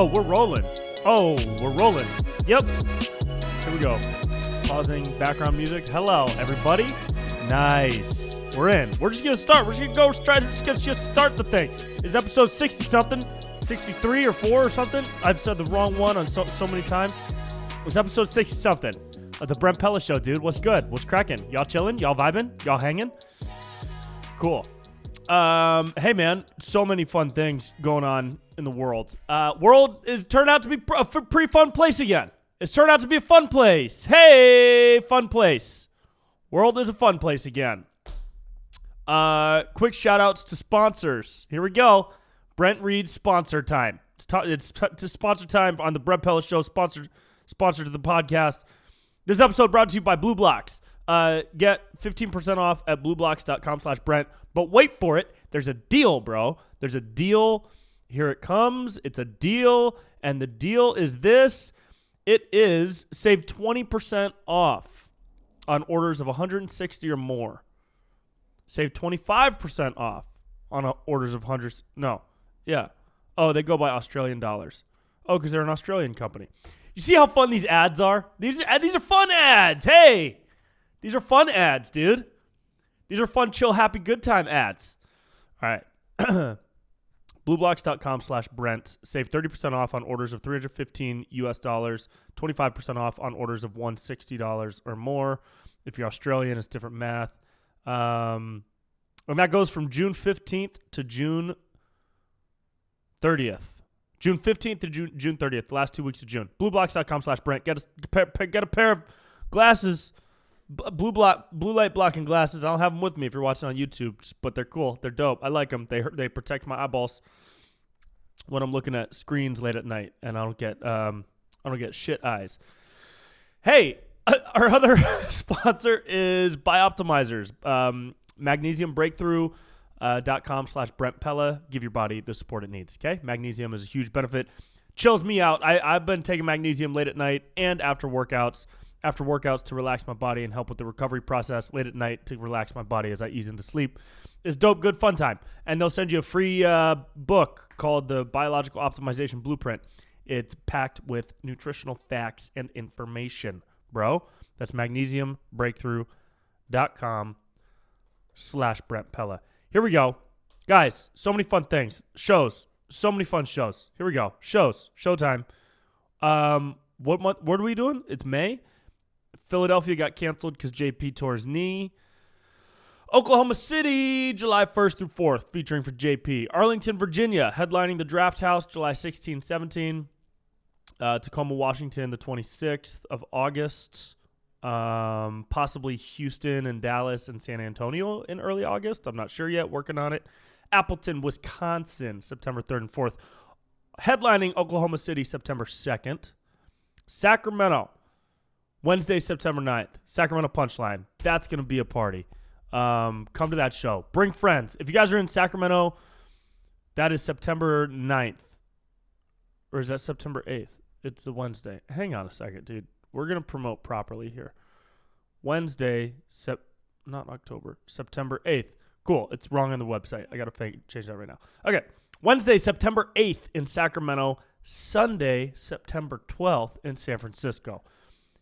Oh, we're rolling. Yep. Here we go. Pausing background music. Hello, everybody. Nice. We're in. We're just going to start. We're just going to go straight. Just start the thing. It's episode 60-something. 63 or 4 or something. I've said the wrong one on so many times. It's episode 60-something of the Brent Pella Show, dude. What's good? What's cracking? Y'all chilling? Y'all vibing? Y'all hanging? Cool. Hey, man. So many fun things going on in the world. World is turned out to be a pretty fun place again. It's turned out to be a fun place. Hey, fun place. World is a fun place again. Quick shout outs to sponsors. Here we go. Brent Reed's sponsor time. It's sponsor time on the Brent Pella Show, sponsor to the podcast. This episode brought to you by Blue Blocks. Get 15% off at blueblocks.com/Brent. But wait for it. There's a deal, bro. There's a deal. Here it comes. It's a deal. And the deal is this. It is save 20% off on orders of 160 or more. Save 25% off on orders of hundreds. No. Yeah. Oh, they go by Australian dollars. Oh, because they're an Australian company. You see how fun these ads are? These are fun ads. Hey, these are fun ads, dude. These are fun, chill, happy, good time ads. All right. Blueblocks.com/Brent. Save 30% off on orders of $315 US, 25% off on orders of $160 or more. If you're Australian, it's different math. And that goes from June 15th to June 30th. June 15th to June 30th, the last 2 weeks of June. Blueblocks.com/Brent. Get a pair of glasses, blue light blocking glasses. I don't have them with me if you're watching on YouTube, but they're cool. They're dope. I like them. They protect my eyeballs when I'm looking at screens late at night, and I don't get shit eyes. Hey, our other sponsor is Bioptimizers. Magnesium Breakthrough. .com/Brent Pella. Give your body the support it needs, okay? Magnesium is a huge benefit. Chills me out. I've been taking magnesium late at night and after workouts. After workouts to relax my body and help with the recovery process. Late at night to relax my body as I ease into sleep. It's dope, good, fun time. And they'll send you a free book called The Biological Optimization Blueprint. It's packed with nutritional facts and information, bro. That's magnesiumbreakthrough.com/Brent Pella. Here we go. Guys, so many fun things. Shows. So many fun shows. Here we go. Shows. Showtime. What month? What are we doing? It's May. Philadelphia got canceled because JP tore his knee. Oklahoma City, July 1st through 4th, featuring for JP. Arlington, Virginia, headlining the Draft House, July 16, 17. Tacoma, Washington, the 26th of August. Possibly Houston and Dallas and San Antonio in early August. I'm not sure yet. Working on it. Appleton, Wisconsin, September 3rd and 4th. Headlining Oklahoma City, September 2nd. Sacramento, Wednesday, September 9th. Sacramento Punchline. That's going to be a party. Come to that show. Bring friends. If you guys are in Sacramento, that is September 9th. Or is that September 8th? It's the Wednesday. Hang on a second, dude. We're going to promote properly here. Wednesday, not October, September 8th. Cool. It's wrong on the website. I got to change that right now. Okay. Wednesday, September 8th in Sacramento. Sunday, September 12th in San Francisco.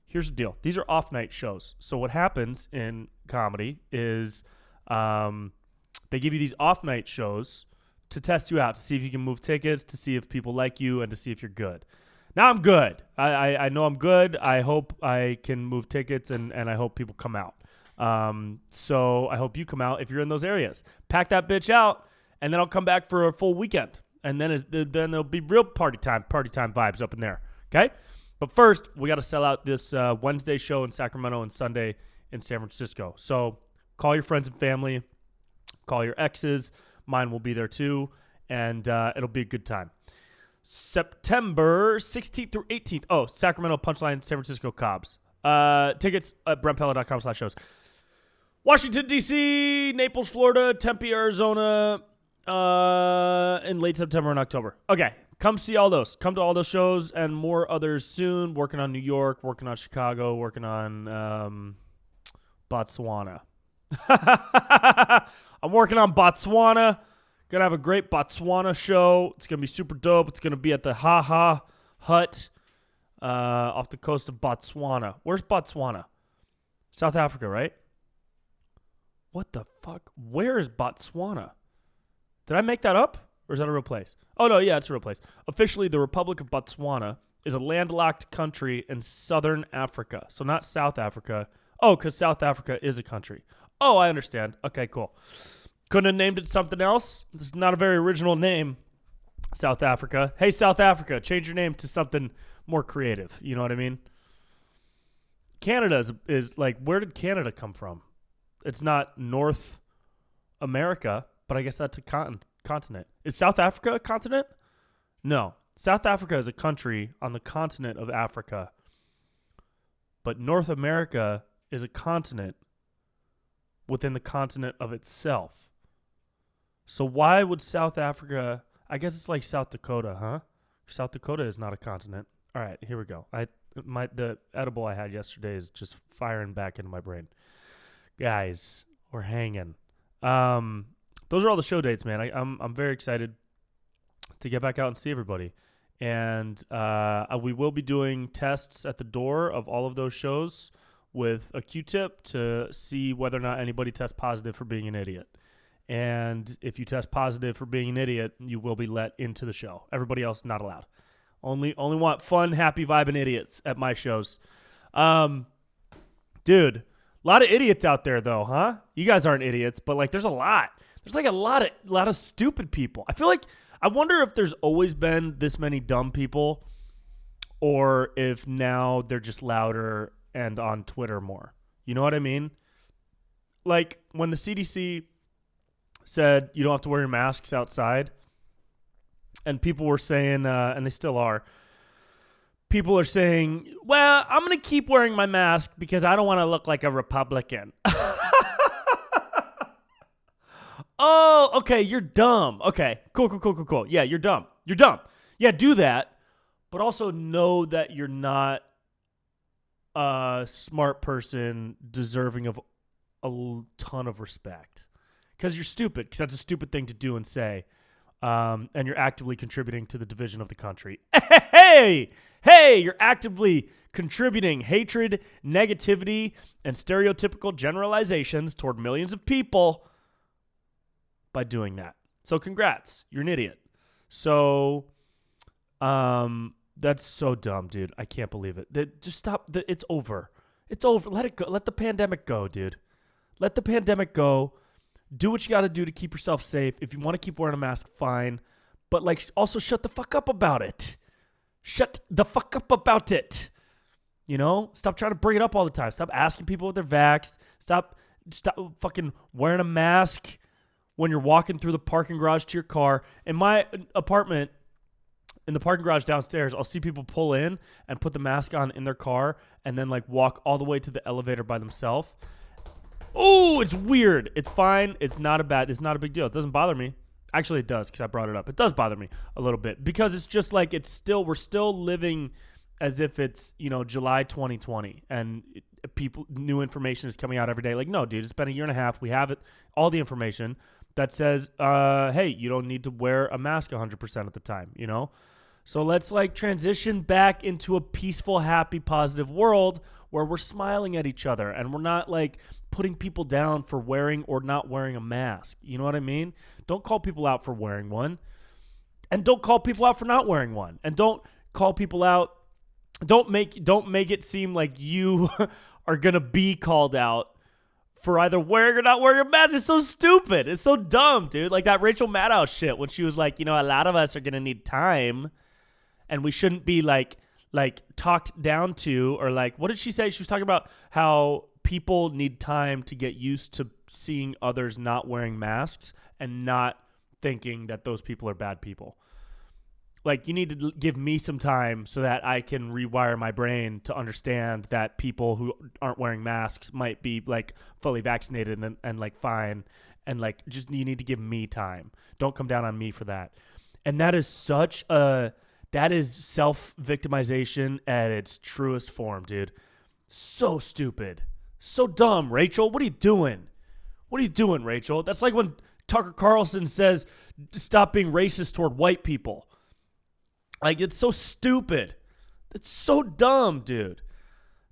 Here's the deal. These are off-night shows. So what happens in comedy is they give you these off-night shows to test you out, to see if you can move tickets, to see if people like you, and to see if you're good. Now I'm good. I know I'm good. I hope I can move tickets, and I hope people come out. So I hope you come out if you're in those areas. Pack that bitch out, and then I'll come back for a full weekend. And then there'll be real party time vibes up in there. Okay? But first, we got to sell out this Wednesday show in Sacramento and Sunday in San Francisco. So call your friends and family. Call your exes. Mine will be there too. And it'll be a good time. September 16th through 18th. Oh, Sacramento, Punchline, San Francisco, Cobb's. Tickets at BrentPella.com/shows. Washington, D.C., Naples, Florida, Tempe, Arizona, in late September and October. Okay, come see all those. Come to all those shows and more others soon. Working on New York, working on Chicago, working on Botswana. I'm working on Botswana. Gonna have a great Botswana show. It's gonna be super dope. It's gonna be at the Ha Ha Hut off the coast of Botswana. Where's Botswana? South Africa, right? What the fuck? Where is Botswana? Did I make that up? Or is that a real place? Oh, no, yeah, it's a real place. Officially, the Republic of Botswana is a landlocked country in southern Africa. So not South Africa. Oh, because South Africa is a country. Oh, I understand. Okay, cool. Couldn't have named it something else. This is not a very original name, South Africa. Hey, South Africa, change your name to something more creative. You know what I mean? Canada is like, where did Canada come from? It's not North America, but I guess that's a continent. Is South Africa a continent? No. South Africa is a country on the continent of Africa. But North America is a continent within the continent of itself. So why would South Africa, I guess it's like South Dakota, huh? South Dakota is not a continent. All right, here we go. The edible I had yesterday is just firing back into my brain. Guys, we're hanging. Those are all the show dates, man. I'm very excited to get back out and see everybody. And we will be doing tests at the door of all of those shows with a Q-tip to see whether or not anybody tests positive for being an idiot. And if you test positive for being an idiot, you will be let into the show. Everybody else not allowed. Only want fun, happy vibing idiots at my shows. Dude, a lot of idiots out there though, huh? You guys aren't idiots, but like there's a lot. There's like a lot of stupid people. I wonder if there's always been this many dumb people or if now they're just louder and on Twitter more. You know what I mean? Like when the CDC said you don't have to wear your masks outside, and people were saying, and they still are, people are saying, well, I'm going to keep wearing my mask because I don't want to look like a Republican. Oh, okay, you're dumb. Okay, cool. Yeah, you're dumb. Yeah, do that, but also know that you're not a smart person deserving of a ton of respect. Because you're stupid, because that's a stupid thing to do and say. And you're actively contributing to the division of the country. Hey, you're actively contributing hatred, negativity, and stereotypical generalizations toward millions of people by doing that. So congrats, you're an idiot. So that's so dumb, dude. I can't believe it. Just stop. It's over. It's over. Let it go. Let the pandemic go, dude. Let the pandemic go. Do what you got to do to keep yourself safe. If you want to keep wearing a mask, fine. But like, also shut the fuck up about it. Shut the fuck up about it. You know? Stop trying to bring it up all the time. Stop asking people if they're vaxxed. Stop fucking wearing a mask when you're walking through the parking garage to your car. In my apartment, in the parking garage downstairs, I'll see people pull in and put the mask on in their car and then like walk all the way to the elevator by themselves. Oh, it's weird. It's fine. It's not a big deal. It doesn't bother me. Actually, it does because I brought it up. It does bother me a little bit because it's just like we're still living as if it's, July 2020 and new information is coming out every day. Like, no, dude, it's been a year and a half. We have all the information that says, hey, you don't need to wear a mask 100% of the time, So let's like transition back into a peaceful, happy, positive world where we're smiling at each other and we're not like putting people down for wearing or not wearing a mask. You know what I mean? Don't call people out for wearing one. And don't call people out for not wearing one. And don't call people out. Don't make it seem like you are going to be called out for either wearing or not wearing a mask. It's so stupid. It's so dumb, dude. Like that Rachel Maddow shit when she was like, a lot of us are going to need time and we shouldn't be like talked down to, or like, what did she say? She was talking about how people need time to get used to seeing others not wearing masks and not thinking that those people are bad people. Like, you need to give me some time so that I can rewire my brain to understand that people who aren't wearing masks might be like fully vaccinated and like fine. And like, just, you need to give me time. Don't come down on me for that. And that is that is self-victimization at its truest form, dude. So stupid. So dumb, Rachel. What are you doing? What are you doing, Rachel? That's like when Tucker Carlson says stop being racist toward white people. Like, it's so stupid. It's so dumb, dude.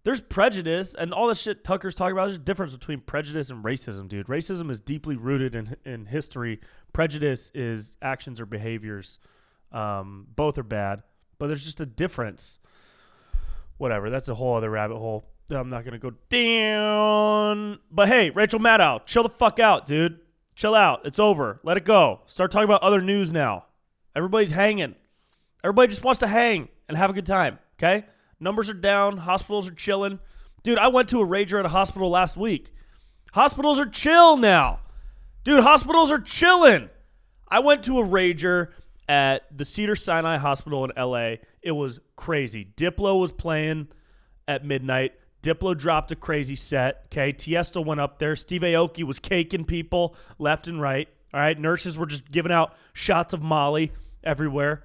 There's prejudice and all the shit Tucker's talking about. There's a difference between prejudice and racism, dude. Racism is deeply rooted in history. Prejudice is actions or behaviors. Both are bad, but there's just a difference. Whatever. That's a whole other rabbit hole I'm not going to go down. But hey, Rachel Maddow, chill the fuck out, dude. Chill out. It's over. Let it go. Start talking about other news now. Everybody's hanging. Everybody just wants to hang and have a good time, okay? Numbers are down. Hospitals are chilling. Dude, I went to a rager at a hospital last week. Hospitals are chill now. Dude, hospitals are chilling. I went to a rager at the Cedars-Sinai Hospital in L.A. It was crazy. Diplo was playing at midnight. Diplo dropped a crazy set, okay? Tiesto went up there. Steve Aoki was caking people left and right, all right? Nurses were just giving out shots of Molly everywhere.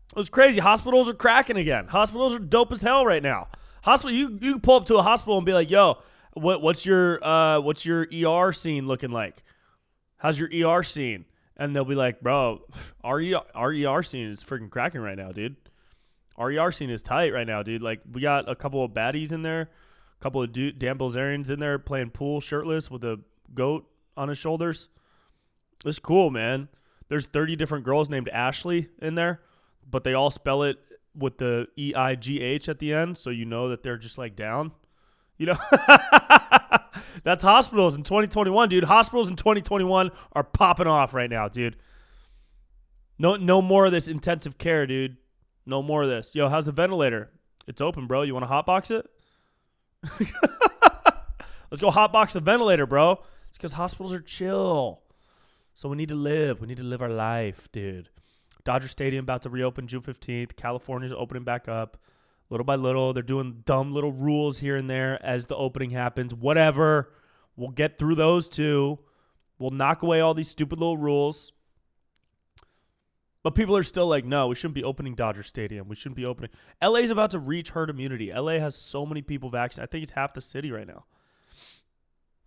It was crazy. Hospitals are cracking again. Hospitals are dope as hell right now. Hospital, you can pull up to a hospital and be like, yo, what's your ER scene looking like? How's your ER scene? And they'll be like, bro, our ER scene is freaking cracking right now, dude. Our ER scene is tight right now, dude. Like, we got a couple of baddies in there, a couple of Dan Bilzerians in there playing pool shirtless with a goat on his shoulders. It's cool, man. There's 30 different girls named Ashley in there, but they all spell it with the EIGH at the end, so you know that they're just, like, down. You know? That's hospitals in 2021, dude. Hospitals in 2021 are popping off right now, dude. No more of this intensive care, dude. No more of this. Yo, how's the ventilator? It's open, bro. You want to hotbox it? Let's go hotbox the ventilator, bro. It's because hospitals are chill. So we need to live. We need to live our life, dude. Dodger Stadium about to reopen June 15th. California's opening back up. Little by little, they're doing dumb little rules here and there as the opening happens. Whatever. We'll get through those too. We'll knock away all these stupid little rules. But people are still like, no, we shouldn't be opening Dodger Stadium. We shouldn't be opening. LA's about to reach herd immunity. LA has so many people vaccinated. I think it's half the city right now.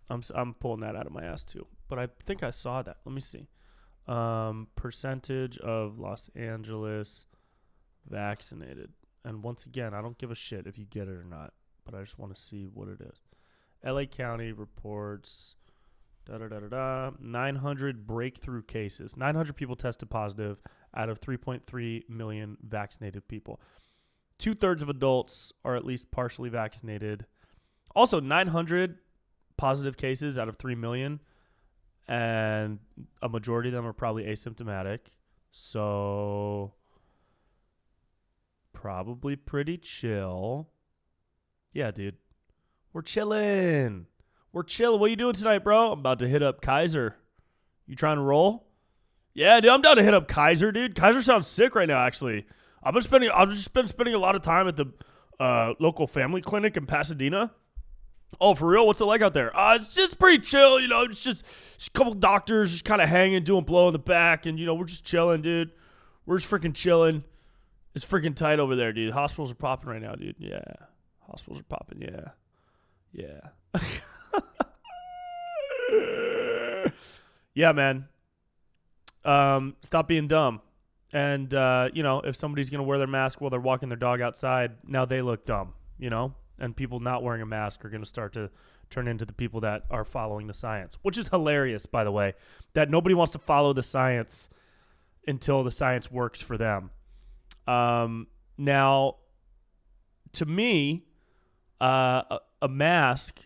I'm pulling that out of my ass too. But I think I saw that. Let me see. Percentage of Los Angeles vaccinated. And once again, I don't give a shit if you get it or not. But I just want to see what it is. LA County reports 900 breakthrough cases. 900 people tested positive out of 3.3 million vaccinated people. 2/3 of adults are at least partially vaccinated. Also, 900 positive cases out of 3 million, and a majority of them are probably asymptomatic. So, probably pretty chill. Yeah, dude. We're chilling. We're chilling. What are you doing tonight, bro? I'm about to hit up Kaiser. You trying to roll? Yeah, dude, I'm down to hit up Kaiser, dude. Kaiser sounds sick right now, actually. I've just been spending a lot of time at the local family clinic in Pasadena. Oh, for real? What's it like out there? It's just pretty chill, you know. It's just a couple doctors just kind of hanging, doing blow in the back, and, you know, we're just chilling, dude. We're just freaking chilling. It's freaking tight over there, dude. Hospitals are popping right now, dude. Yeah. Hospitals are popping, yeah. Yeah. Yeah, man. Stop being dumb. And, you know, if somebody's going to wear their mask while they're walking their dog outside, now they look dumb, you know? And people not wearing a mask are going to start to turn into the people that are following the science, which is hilarious, by the way, that nobody wants to follow the science until the science works for them. Now, to me, a mask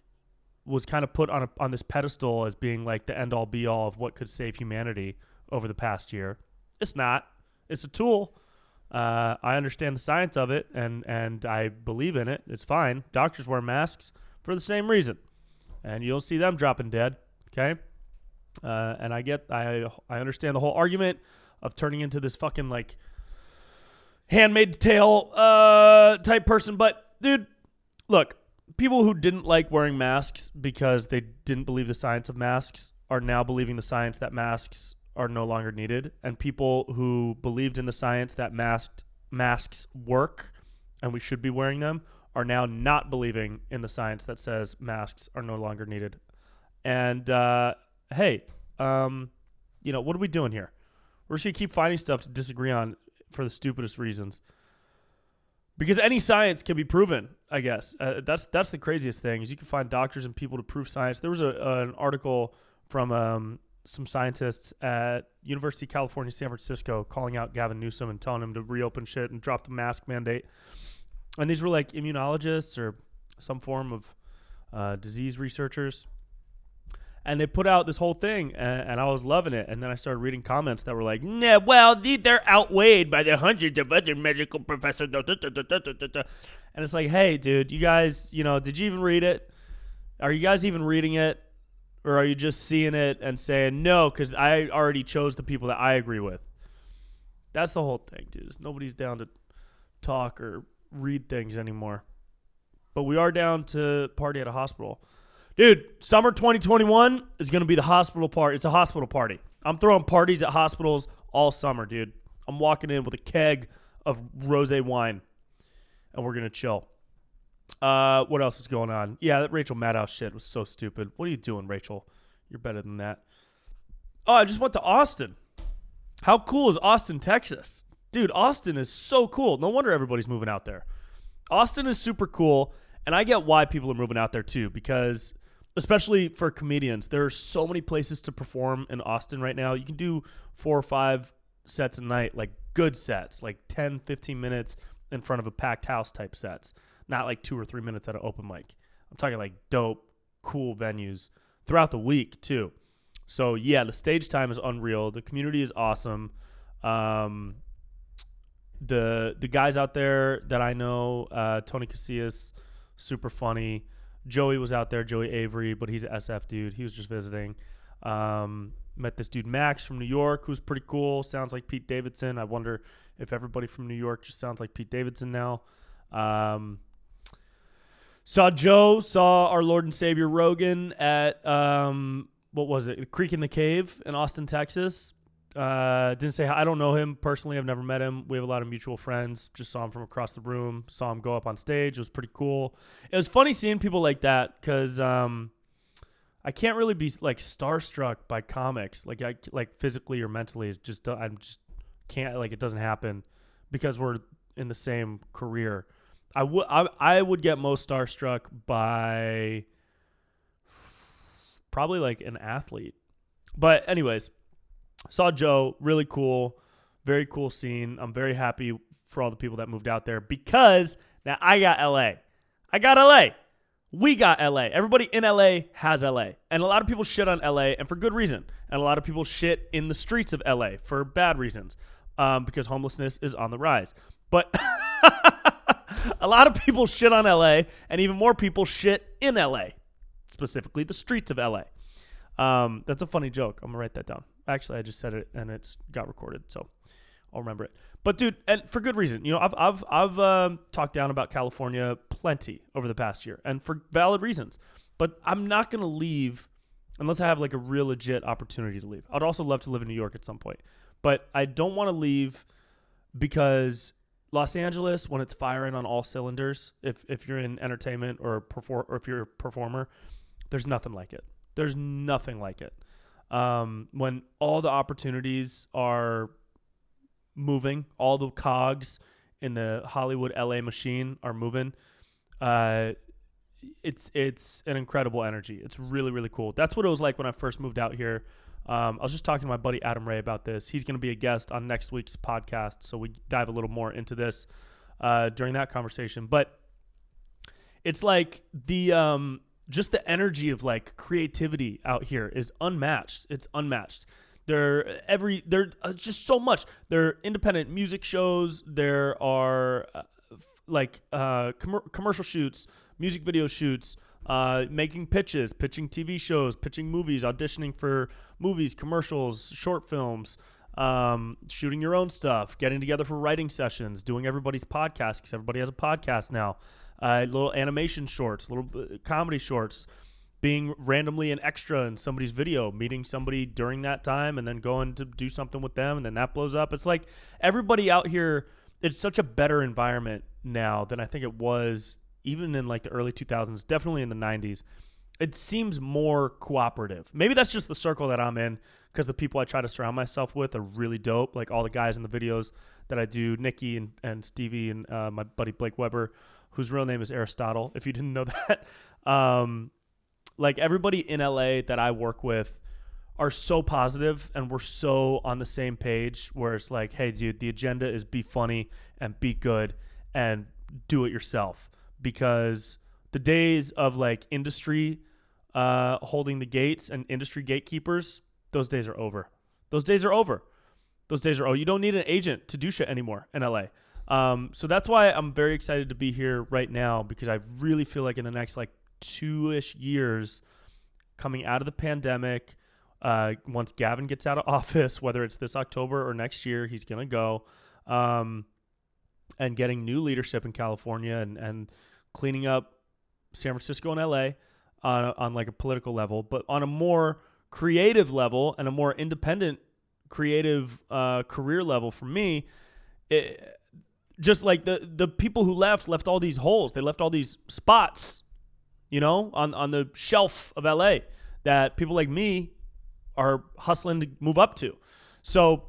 was kind of put on this pedestal as being like the end-all be-all of what could save humanity over the past year. It's not. It's a tool. I understand the science of it, and I believe in it. It's fine. Doctors wear masks for the same reason, and you'll see them dropping dead. Okay, and I understand the whole argument of turning into this fucking like Handmaid's Tale type person. But dude, look, people who didn't like wearing masks because they didn't believe the science of masks are now believing the science that masks are no longer needed, and people who believed in the science that masks work and we should be wearing them are now not believing in the science that says masks are no longer needed. And hey, what are we doing here? We're just going to keep finding stuff to disagree on for the stupidest reasons. Because any science can be proven, I guess. That's the craziest thing, is you can find doctors and people to prove science. There was an article from some scientists at University of California, San Francisco, calling out Gavin Newsom and telling him to reopen shit and drop the mask mandate. And these were like immunologists or some form of disease researchers. And they put out this whole thing, and I was loving it. And then I started reading comments that were like, nah, well, they're outweighed by the hundreds of other medical professors. And it's like, hey, dude, you guys, did you even read it? Are you guys even reading it? Or are you just seeing it and saying, no, because I already chose the people that I agree with? That's the whole thing, dude. Nobody's down to talk or read things anymore. But we are down to party at a hospital. Dude, summer 2021 is going to be the hospital party. It's a hospital party. I'm throwing parties at hospitals all summer, dude. I'm walking in with a keg of rosé wine, and we're going to chill. What else is going on? Yeah, that Rachel Maddow shit was so stupid. What are you doing, Rachel? You're better than that. Oh, I just went to Austin. How cool is Austin, Texas? Dude, Austin is so cool. No wonder everybody's moving out there. Austin is super cool, and I get why people are moving out there too, because especially for comedians, there are so many places to perform in Austin right now. You can do 4 or 5 sets a night, like good sets, like 10, 15 minutes in front of a packed house type sets, not like 2 or 3 minutes at an open mic. I'm talking like dope, cool venues throughout the week too. So yeah, the stage time is unreal. The community is awesome. The guys out there that I know, Tony Casillas, super funny. Joey was out there, Joey Avery, but he's an SF dude. He was just visiting. Met this dude Max from New York, who's pretty cool. Sounds like Pete Davidson. I wonder if everybody from New York just sounds like Pete Davidson now. Saw our Lord and Savior Rogan at what was it? Creek in the Cave in Austin, Texas. Didn't say hi. I don't know him personally. I've never met him. We have a lot of mutual friends. Just saw him from across the room. Saw him go up on stage. It was pretty cool. It was funny seeing people like that because I can't really be like starstruck by comics, like physically or mentally. It's just I just can't, like, it doesn't happen because we're in the same career. I would get most starstruck by probably like an athlete. But anyways, saw Joe, really cool, very cool scene. I'm very happy for all the people that moved out there because now I got LA. We got LA. Everybody in LA has LA. And a lot of people shit on LA, and for good reason. And a lot of people shit in the streets of LA for bad reasons, because homelessness is on the rise. But a lot of people shit on LA, and even more people shit in LA, specifically the streets of LA. That's a funny joke. I'm going to write that down. Actually, I just said it, and it's got recorded, so I'll remember it. But dude, and for good reason. I've talked down about California plenty over the past year, and for valid reasons. But I'm not gonna leave unless I have like a real legit opportunity to leave. I'd also love to live in New York at some point, but I don't want to leave because Los Angeles, when it's firing on all cylinders, if you're in entertainment or if you're a performer, there's nothing like it. There's nothing like it. When all the opportunities are moving, all the cogs in the Hollywood LA machine are moving. It's an incredible energy. It's really, really cool. That's what it was like when I first moved out here. I was just talking to my buddy Adam Ray about this. He's going to be a guest on next week's podcast, so we dive a little more into this during that conversation. But it's like the just the energy of like creativity out here is unmatched. It's unmatched. There's just so much. There are independent music shows. There are commercial shoots, music video shoots, making pitches, pitching TV shows, pitching movies, auditioning for movies, commercials, short films, shooting your own stuff, getting together for writing sessions, doing everybody's podcast because everybody has a podcast now, little animation shorts, little comedy shorts, being randomly an extra in somebody's video, meeting somebody during that time and then going to do something with them, and then that blows up. It's like everybody out here, it's such a better environment now than I think it was even in like the early 2000s, definitely in the 90s. it seems more cooperative. Maybe that's just the circle that I'm in because the people I try to surround myself with are really dope. Like all the guys in the videos that I do, Nikki and Stevie and my buddy Blake Weber, whose real name is Aristotle, if you didn't know that. Like everybody in LA that I work with are so positive and we're so on the same page where it's like, hey, dude, the agenda is be funny and be good and do it yourself. Because the days of like industry holding the gates and industry gatekeepers, those days are over. Those days are over. You don't need an agent to do shit anymore in LA. So that's why I'm very excited to be here right now, because I really feel like in the next like 2-ish years coming out of the pandemic, once Gavin gets out of office, whether it's this October or next year, he's going to go, and getting new leadership in California and cleaning up San Francisco and LA on like a political level, but on a more creative level and a more independent creative career level for me, just like the people who left all these holes. They left all these spots, on the shelf of LA that people like me are hustling to move up to. So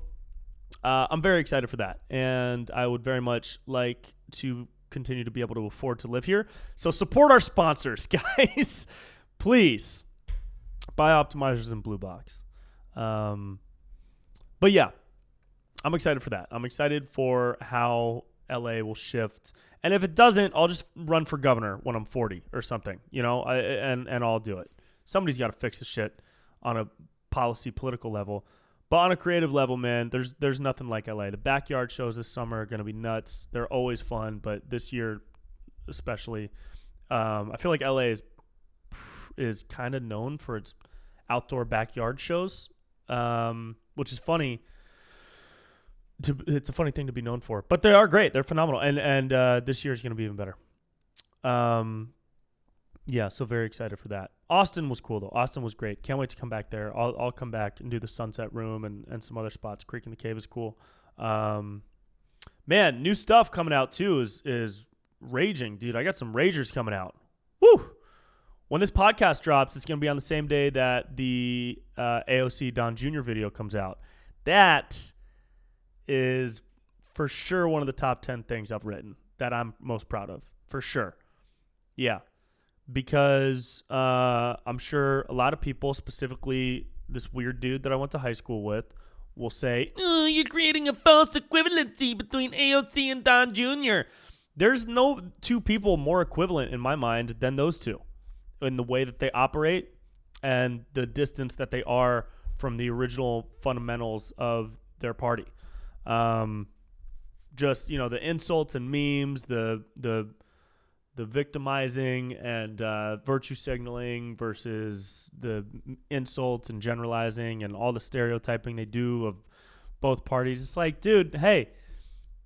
I'm very excited for that. And I would very much like to continue to be able to afford to live here. So support our sponsors, guys. Please. Biooptimizers and Blue Box. But yeah, I'm excited for that. I'm excited for how LA will shift. And if it doesn't, I'll just run for governor when I'm 40 or something, and I'll do it. Somebody's got to fix the shit on a political level. But on a creative level, man, there's nothing like LA. The backyard shows this summer are going to be nuts. They're always fun, but this year especially, I feel like LA is kind of known for its outdoor backyard shows, which is funny. It's a funny thing to be known for, but they are great. They're phenomenal, and this year is going to be even better. Yeah, so very excited for that. Austin was cool though. Austin was great. Can't wait to come back there. I'll come back and do the Sunset Room and some other spots. Creek in the Cave is cool. Man, new stuff coming out too is raging, dude. I got some ragers coming out. Woo! When this podcast drops, it's gonna be on the same day that the AOC Don Jr. video comes out. That is for sure one of the top 10 things I've written that I'm most proud of. For sure. Yeah. Because I'm sure a lot of people, specifically this weird dude that I went to high school with, will say, "Oh, you're creating a false equivalency between AOC and Don Jr." There's no two people more equivalent in my mind than those two in the way that they operate and the distance that they are from the original fundamentals of their party. Just, the insults and memes, the victimizing and virtue signaling versus the insults and generalizing and all the stereotyping they do of both parties. It's like, dude, hey,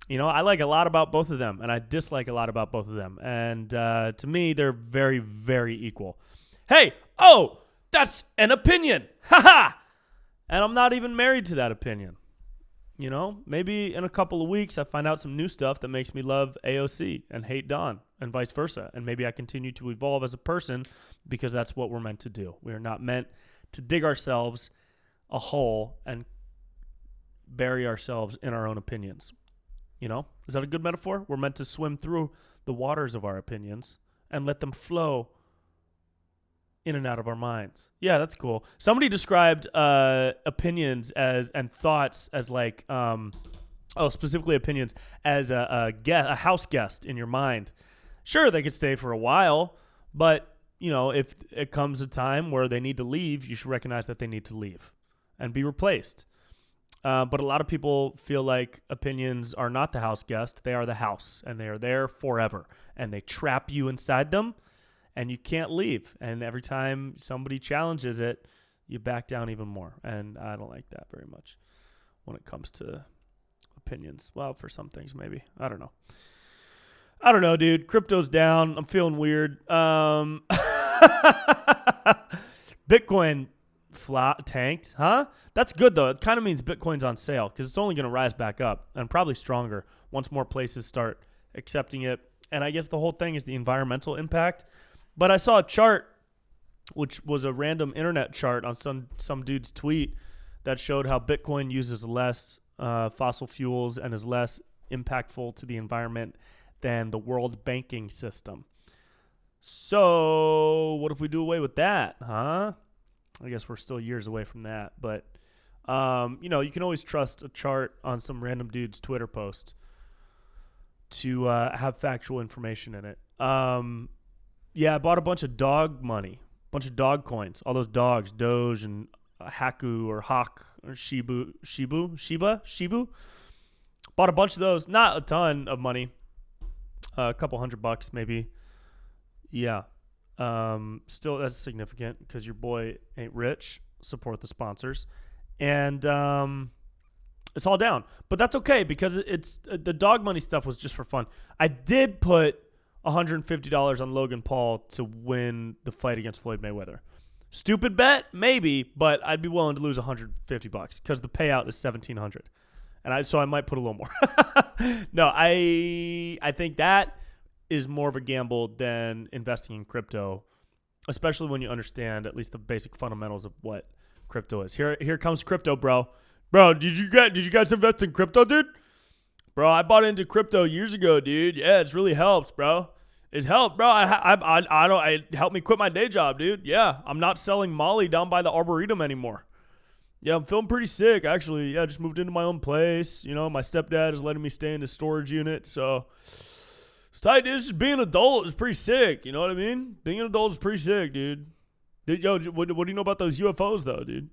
I like a lot about both of them and I dislike a lot about both of them. And to me, they're very, very equal. Hey, that's an opinion. Ha ha! And I'm not even married to that opinion. Maybe in a couple of weeks I find out some new stuff that makes me love AOC and hate Don and vice versa. And maybe I continue to evolve as a person because that's what we're meant to do. We are not meant to dig ourselves a hole and bury ourselves in our own opinions. Is that a good metaphor? We're meant to swim through the waters of our opinions and let them flow in and out of our minds. Yeah, that's cool. Somebody described opinions and thoughts as like, specifically opinions as a house guest in your mind. Sure, they could stay for a while, but if it comes a time where they need to leave, you should recognize that they need to leave and be replaced. But a lot of people feel like opinions are not the house guest; they are the house, and they are there forever, and they trap you inside them. And you can't leave. And every time somebody challenges it, you back down even more. And I don't like that very much when it comes to opinions. Well, for some things, maybe. I don't know, dude. Crypto's down. I'm feeling weird. Bitcoin tanked, huh? That's good, though. It kind of means Bitcoin's on sale because it's only going to rise back up and probably stronger once more places start accepting it. And I guess the whole thing is the environmental impact. But I saw a chart which was a random internet chart on some dude's tweet that showed how Bitcoin uses less fossil fuels and is less impactful to the environment than the world banking system. So what if we do away with that, huh? I guess we're still years away from that, but you can always trust a chart on some random dude's Twitter post to have factual information in it. Yeah, I bought a bunch of dog money, bunch of dog coins, all those dogs, Doge and Haku or Hawk or Shiba. Bought a bunch of those, not a ton of money, a couple $100 maybe. Yeah. Still, that's significant because your boy ain't rich. Support the sponsors. And it's all down. But that's okay because it's the dog money stuff was just for fun. I did put $150 on Logan Paul to win the fight against Floyd Mayweather. Stupid bet? Maybe, but I'd be willing to lose $150 because the payout is $1,700. And so I might put a little more. No, I think that is more of a gamble than investing in crypto, especially when you understand at least the basic fundamentals of what crypto is. Here comes crypto, bro. Bro, did you guys invest in crypto, dude? Bro, I bought into crypto years ago, dude. Yeah, it's really helped, bro. It's helped, bro. It helped me quit my day job, dude. Yeah, I'm not selling Molly down by the Arboretum anymore. Yeah, I'm feeling pretty sick, actually. Yeah, I just moved into my own place. You know, my stepdad is letting me stay in his storage unit, so it's tight, dude. Just being an adult is pretty sick. You know what I mean? Being an adult is pretty sick, dude. Yo, what do you know about those UFOs, though, dude?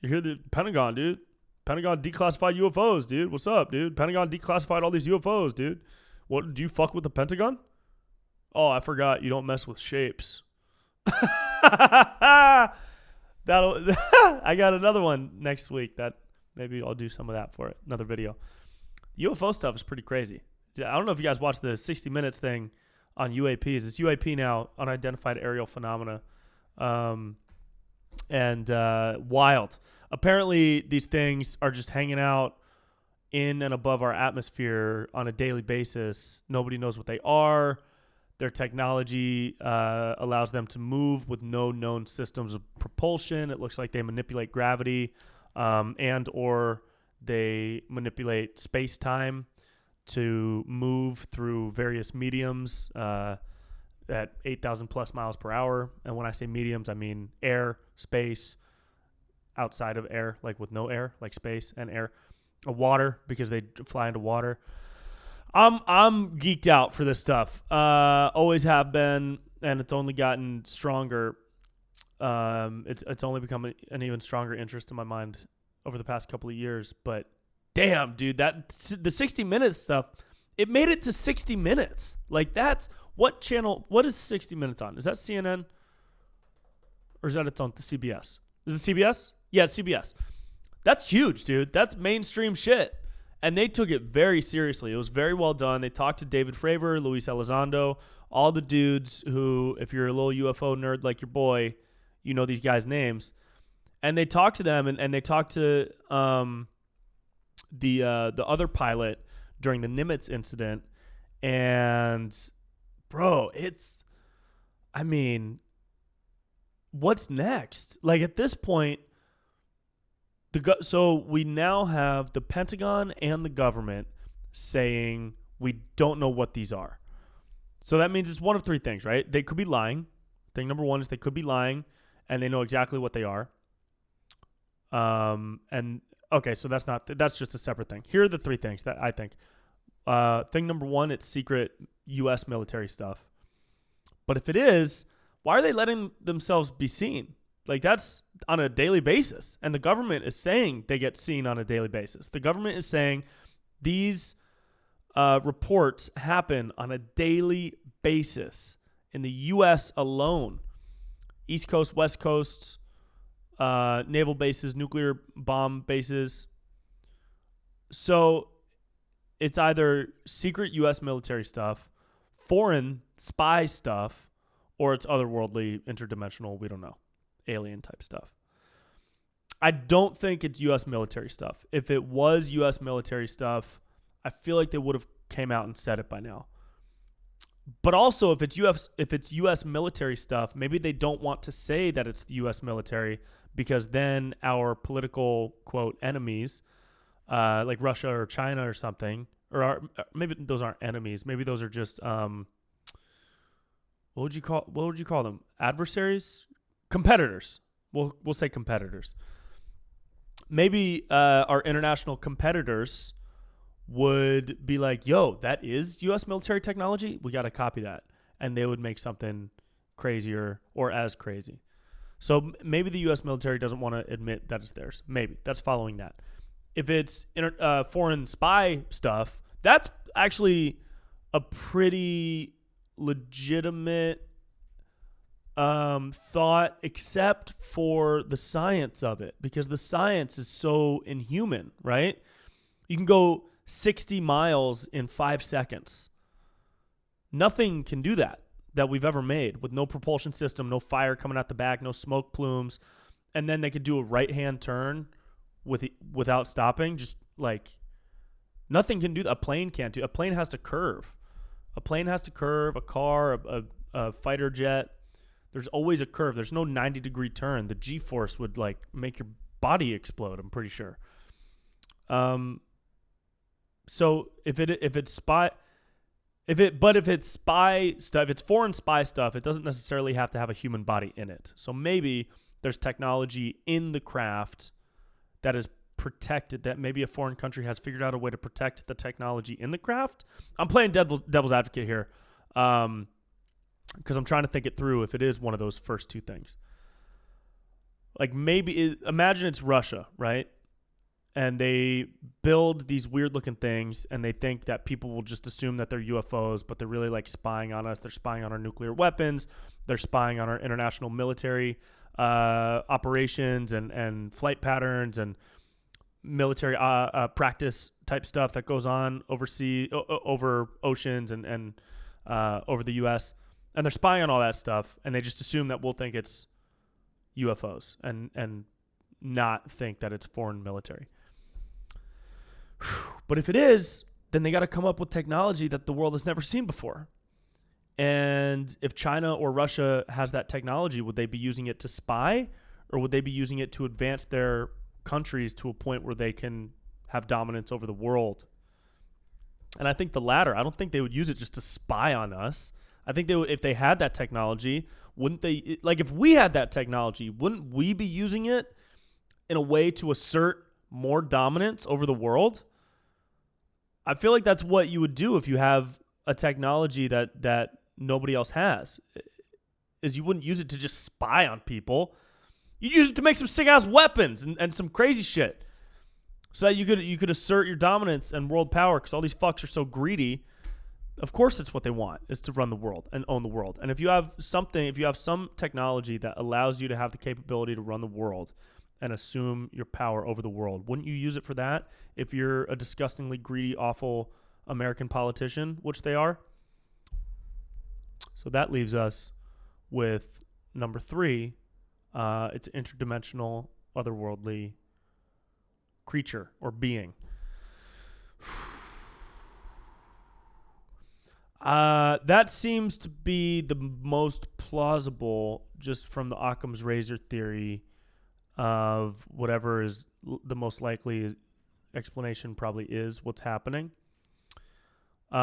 You hear the Pentagon, dude? Pentagon declassified UFOs, dude. What's up, dude? Pentagon declassified all these UFOs, dude. What, do you fuck with the Pentagon? Oh, I forgot. You don't mess with shapes. I got another one next week that maybe I'll do some of that for it. Another video. UFO stuff is pretty crazy. I don't know if you guys watched the 60 Minutes thing on UAPs. It's UAP now, unidentified aerial phenomena. Wild. Apparently, these things are just hanging out in and above our atmosphere on a daily basis. Nobody knows what they are. Their technology allows them to move with no known systems of propulsion. It looks like they manipulate gravity and or they manipulate space-time to move through various mediums at 8,000 plus miles per hour. And when I say mediums, I mean air, space, outside of air, like with no air, like space and air, water, because they fly into water. I'm geeked out for this stuff. Always have been, and it's only gotten stronger. It's only become an even stronger interest in my mind over the past couple of years. But damn, dude, the 60 Minutes stuff, it made it to 60 Minutes. Like, that's what channel? What is 60 Minutes on? Is that CNN, or is that it's on the CBS? Is it CBS? Yeah, it's CBS. That's huge, dude. That's mainstream shit. And they took it very seriously. It was very well done. They talked to David Fravor, Luis Elizondo, all the dudes who, if you're a little UFO nerd like your boy, you know these guys' names. And they talked to them, and they talked to the other pilot during the Nimitz incident. And, bro, what's next? Like, at this point, so we now have the Pentagon and the government saying we don't know what these are. So that means it's one of three things, right? They could be lying. Thing number one is they could be lying, and they know exactly what they are. And okay, so that's just a separate thing. Here are the three things that I think. Thing number one, it's secret U.S. military stuff. But if it is, why are they letting themselves be seen? Like, that's on a daily basis. And the government is saying they get seen on a daily basis. The government is saying these reports happen on a daily basis in the U.S. alone. East Coast, West Coast, naval bases, nuclear bomb bases. So it's either secret U.S. military stuff, foreign spy stuff, or it's otherworldly, interdimensional, we don't know, alien type stuff. I don't think it's U.S. military stuff. If it was U.S. military stuff, I feel like they would have came out and said it by now. But also, if it's U.S. military stuff, maybe they don't want to say that it's the U.S. military because then our political quote enemies, like Russia or China or something, maybe those aren't enemies. Maybe those are just what would you call them? Adversaries, competitors. We'll say competitors. Maybe our international competitors would be like, yo, that is U.S. military technology. We got to copy that. And they would make something crazier or as crazy. So maybe the U.S. military doesn't want to admit that it's theirs. Maybe. That's following that. If it's foreign spy stuff, that's actually a pretty legitimate thought, except for the science of it, because the science is so inhuman, right? You can go 60 miles in 5 seconds. Nothing can do that we've ever made, with no propulsion system, no fire coming out the back, no smoke plumes. And then they could do a right-hand turn without stopping. Just like nothing can do that. A plane can't do. A plane has to curve. A plane has to curve. A car, a fighter jet. There's always a curve. There's no 90-degree turn. The G-force would like make your body explode, I'm pretty sure. So if it's spy stuff, if it's foreign spy stuff, it doesn't necessarily have to have a human body in it. So maybe there's technology in the craft that is protected, that maybe a foreign country has figured out a way to protect the technology in the craft. I'm playing devil's advocate here, because I'm trying to think it through if it is one of those first two things. Like imagine it's Russia, right? And they build these weird-looking things, and they think that people will just assume that they're UFOs, but they're really like spying on us. They're spying on our nuclear weapons. They're spying on our international military operations and flight patterns and military practice type stuff that goes on overseas, over oceans and over the U.S. And they're spying on all that stuff, and they just assume that we'll think it's UFOs and not think that it's foreign military. But if it is, then they got to come up with technology that the world has never seen before. And if China or Russia has that technology, would they be using it to spy, or would they be using it to advance their countries to a point where they can have dominance over the world? And I think the latter. I don't think they would use it just to spy on us. I think they would, if they had that technology, wouldn't they, like if we had that technology, wouldn't we be using it in a way to assert more dominance over the world? I feel like that's what you would do if you have a technology that nobody else has, is you wouldn't use it to just spy on people. You'd use it to make some sick-ass weapons and some crazy shit so that you could assert your dominance and world power, because all these fucks are so greedy. Of course it's what they want, is to run the world and own the world. And if you have some technology that allows you to have the capability to run the world and assume your power over the world, wouldn't you use it for that if you're a disgustingly greedy, awful American politician, which they are? So that leaves us with number 3. It's an interdimensional, otherworldly creature or being. That seems to be the most plausible, just from the Occam's razor theory of whatever is the most likely explanation probably is what's happening. It's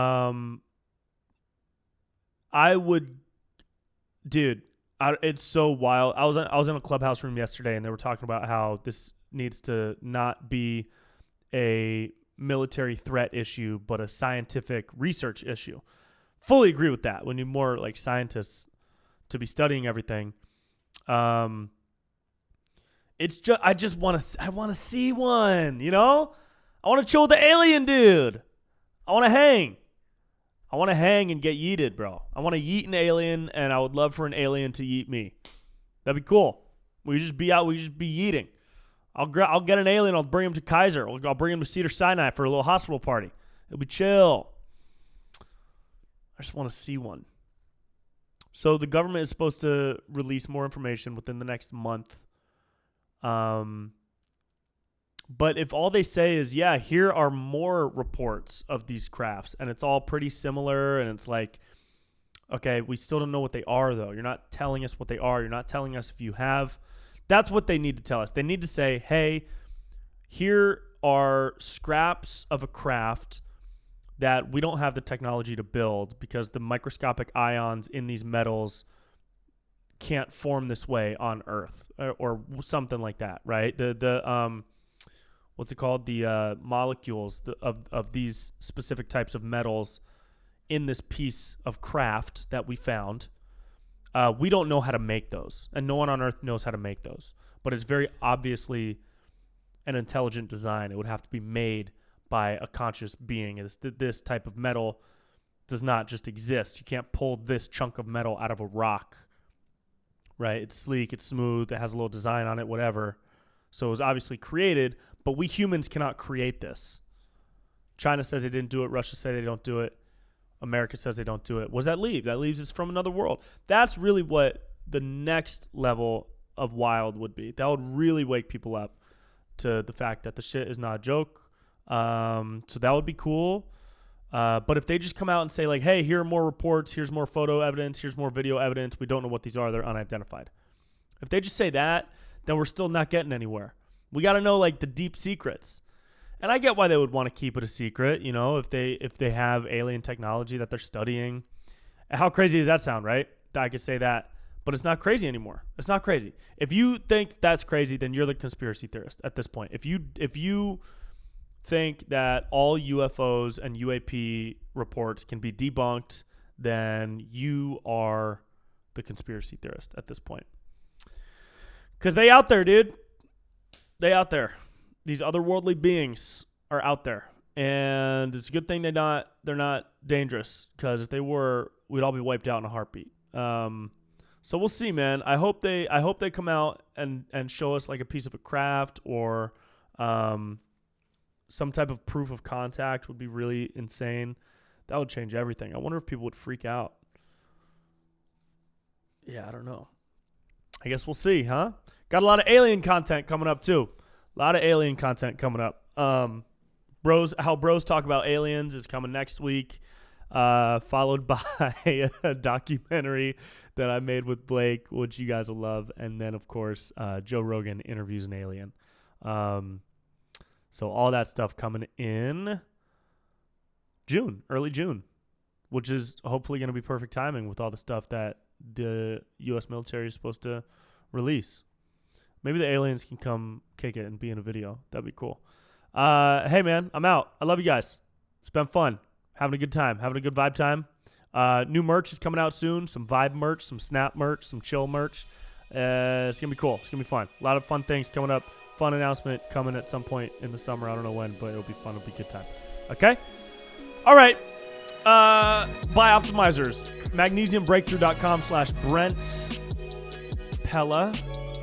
so wild. I was in a clubhouse room yesterday, and they were talking about how this needs to not be a military threat issue, but a scientific research issue. Fully agree with that. We need more like scientists to be studying everything. It's just I want to see one, you know? I want to chill with the alien dude. I want to hang. I want to hang and get yeeted, bro. I want to yeet an alien, and I would love for an alien to yeet me. That'd be cool. We just be out. We just be yeeting. I'll get an alien. I'll bring him to Kaiser. I'll bring him to Cedars-Sinai for a little hospital party. It'll be chill. I just want to see one. So the government is supposed to release more information within the next month. But if all they say is, yeah, here are more reports of these crafts, and it's all pretty similar, and it's like Okay, we still don't know what they are, though. You're not telling us what they are. You're not telling us if you have. That's what they need to tell us. They need to say, hey, here are scraps of a craft that we don't have the technology to build because the microscopic ions in these metals can't form this way on Earth or something like that, right? The what's it called? The molecules of these specific types of metals in this piece of craft that we found, we don't know how to make those, and no one on Earth knows how to make those. But it's very obviously an intelligent design. It would have to be made by a conscious being. This type of metal does not just exist. You can't pull this chunk of metal out of a rock, right? It's sleek, it's smooth, it has a little design on it, whatever. So it was obviously created, but we humans cannot create this. China says they didn't do it. Russia says they don't do it. America says they don't do it. What does that leave? That leaves it's from another world. That's really what the next level of wild would be. That would really wake people up to the fact that the shit is not a joke. So that would be cool. But if they just come out and say like, hey, here are more reports, here's more photo evidence, here's more video evidence, we don't know what these are, they're unidentified. If they just say that, then we're still not getting anywhere. We got to know like the deep secrets. And I get why they would want to keep it a secret, you know, if they have alien technology that they're studying. How crazy does that sound, right? That I could say that, but it's not crazy anymore. It's not crazy. If you think that's crazy, then you're the conspiracy theorist at this point. If you think that all UFOs and UAP reports can be debunked, then you are the conspiracy theorist at this point. Because they out there, dude. They out there. These otherworldly beings are out there, and it's a good thing they're not dangerous. Because if they were, we'd all be wiped out in a heartbeat. So we'll see, man. I hope they come out and show us like a piece of a craft or some type of proof of contact would be really insane. That would change everything. I wonder if people would freak out. Yeah, I don't know. I guess we'll see, huh? Got a lot of alien content coming up too. A lot of alien content coming up. How bros talk about aliens is coming next week, followed by a documentary that I made with Blake, which you guys will love. And then, of course, Joe Rogan interviews an alien. So all that stuff coming in June, early June, which is hopefully going to be perfect timing with all the stuff that the U.S. military is supposed to release. Maybe the aliens can come kick it and be in a video. That'd be cool. Hey, man, I'm out. I love you guys. It's been fun. Having a good time. Having a good vibe time. New merch is coming out soon. Some vibe merch, some snap merch, some chill merch. It's going to be cool. It's going to be fun. A lot of fun things coming up. Fun announcement coming at some point in the summer. I don't know when, but it'll be fun. It'll be a good time. Okay? All right. Buy optimizers. Magnesiumbreakthrough.com/Brent Pella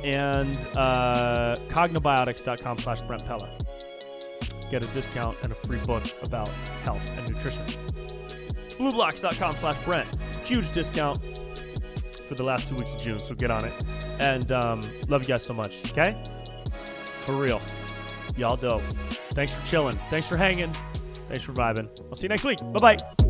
and cognibiotics.com/Brent Pella. Get a discount and a free book about health and nutrition. Blueblocks.com/Brent. Huge discount for the last 2 weeks of June, so get on it. And love you guys so much, okay? For real. Y'all dope. Thanks for chilling. Thanks for hanging. Thanks for vibing. I'll see you next week. Bye-bye.